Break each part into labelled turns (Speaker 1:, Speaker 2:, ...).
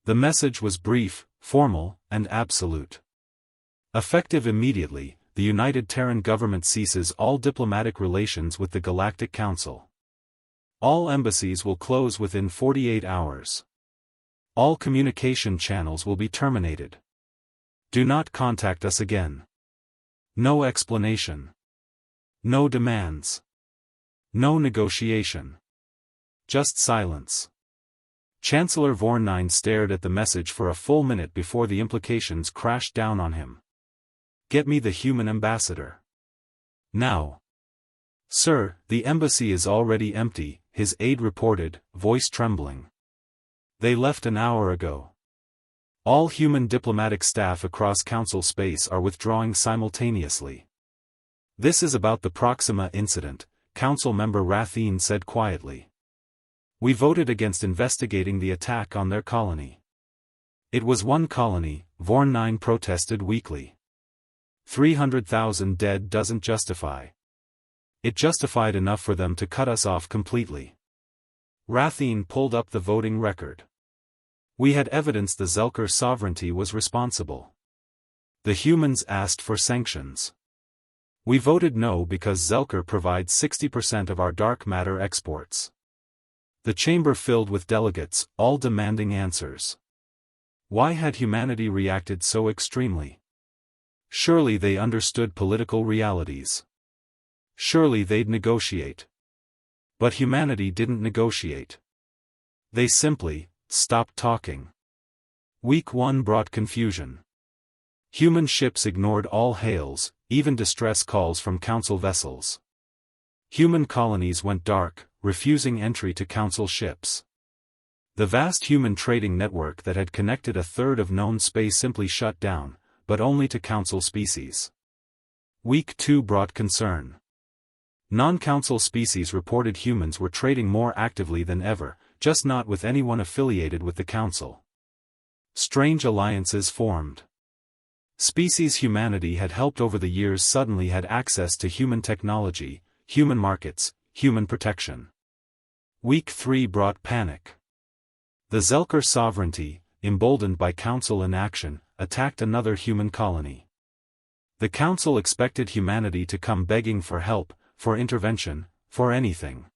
Speaker 1: The message was brief, formal, and absolute. Effective immediately, the United Terran government ceases all diplomatic relations with the Galactic Council. All embassies will close within 48 hours. All communication channels will be terminated. Do not contact us again. No explanation. No demands. No negotiation. Just silence. Chancellor Vornine stared at the message for a full minute before the implications crashed down on him. Get me the human ambassador. Now. Sir, the embassy is already empty, his aide reported, voice trembling. They left an hour ago. All human diplomatic staff across Council space are withdrawing simultaneously. This is about the Proxima incident, Council member Rathine said quietly. We voted against investigating the attack on their colony. It was one colony, Vornine protested weakly. 300,000 dead doesn't justify. It justified enough for them to cut us off completely. Rathine pulled up the voting record. We had evidence the Zelker sovereignty was responsible. The humans asked for sanctions. We voted no because Zelker provides 60% of our dark matter exports. The chamber filled with delegates, all demanding answers. Why had humanity reacted so extremely? Surely they understood political realities. Surely they'd negotiate. But humanity didn't negotiate. They simply stopped talking. Week 1 brought confusion. Human ships ignored all hails, even distress calls from Council vessels. Human colonies went dark, refusing entry to Council ships. The vast human trading network that had connected a third of known space simply shut down, but only to Council species. Week 2 brought concern. Non-Council species reported humans were trading more actively than ever, just not with anyone affiliated with the Council. Strange alliances formed. Species humanity had helped over the years suddenly had access to human technology, human markets, human protection. Week 3 brought panic. The Zelker sovereignty, emboldened by Council inaction, attacked another human colony. The Council expected humanity to come begging for help, for intervention, for anything.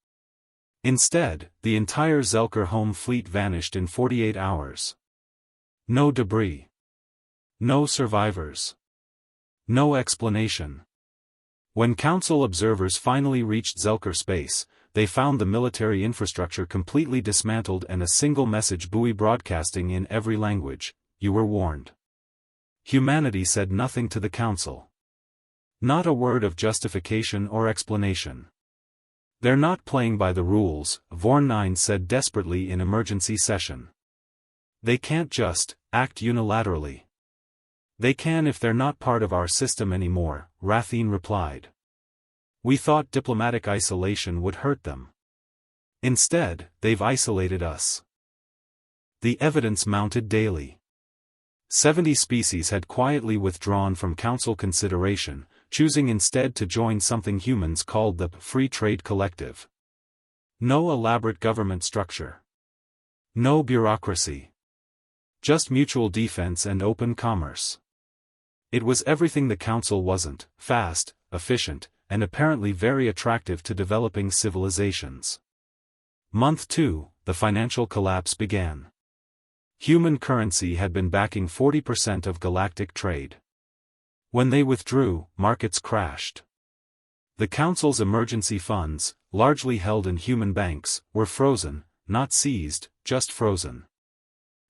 Speaker 1: Instead, the entire Zelker home fleet vanished in 48 hours. No debris. No survivors. No explanation. When Council observers finally reached Zelker space, they found the military infrastructure completely dismantled and a single message buoy broadcasting in every language: you were warned. Humanity said nothing to the Council. Not a word of justification or explanation. They're not playing by the rules, Vornine said desperately in emergency session. They can't just act unilaterally. They can if they're not part of our system anymore, Rathine replied. We thought diplomatic isolation would hurt them. Instead, they've isolated us. The evidence mounted daily. 70 species had quietly withdrawn from Council consideration, choosing instead to join something humans called the Free Trade Collective. No elaborate government structure. No bureaucracy. Just mutual defense and open commerce. It was everything the Council wasn't: fast, efficient, and apparently very attractive to developing civilizations. Month 2, the financial collapse began. Human currency had been backing 40% of galactic trade. When they withdrew, markets crashed. The Council's emergency funds, largely held in human banks, were frozen, not seized, just frozen.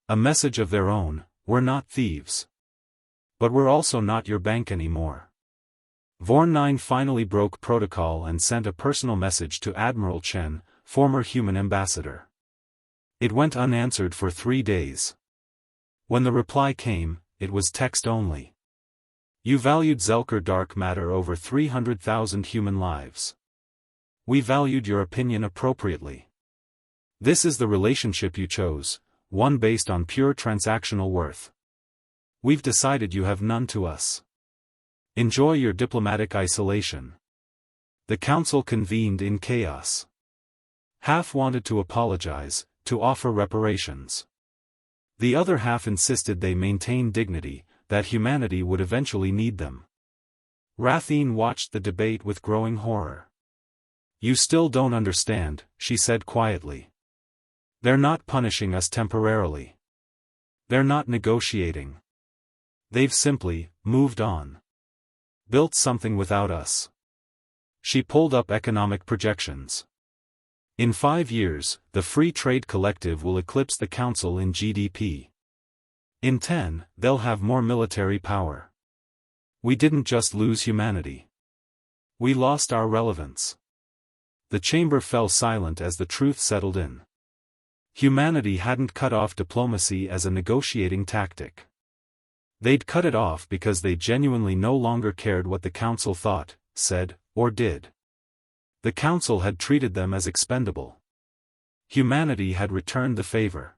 Speaker 1: A message of their own: we're not thieves. But we're also not your bank anymore. Vornine finally broke protocol and sent a personal message to Admiral Chen, former human ambassador. It went unanswered for 3 days. When the reply came, it was text only. You valued Zelker dark matter over 300,000 human lives. We valued your opinion appropriately. This is the relationship you chose, one based on pure transactional worth. We've decided you have none to us. Enjoy your diplomatic isolation. The Council convened in chaos. Half wanted to apologize, to offer reparations. The other half insisted they maintain dignity, that humanity would eventually need them. Rathine watched the debate with growing horror. "You still don't understand," she said quietly. "They're not punishing us temporarily. They're not negotiating. They've simply moved on. Built something without us." She pulled up economic projections. In 5 years, the Free Trade Collective will eclipse the Council in GDP. In 10, they'll have more military power. We didn't just lose humanity. We lost our relevance. The chamber fell silent as the truth settled in. Humanity hadn't cut off diplomacy as a negotiating tactic. They'd cut it off because they genuinely no longer cared what the Council thought, said, or did. The Council had treated them as expendable. Humanity had returned the favor.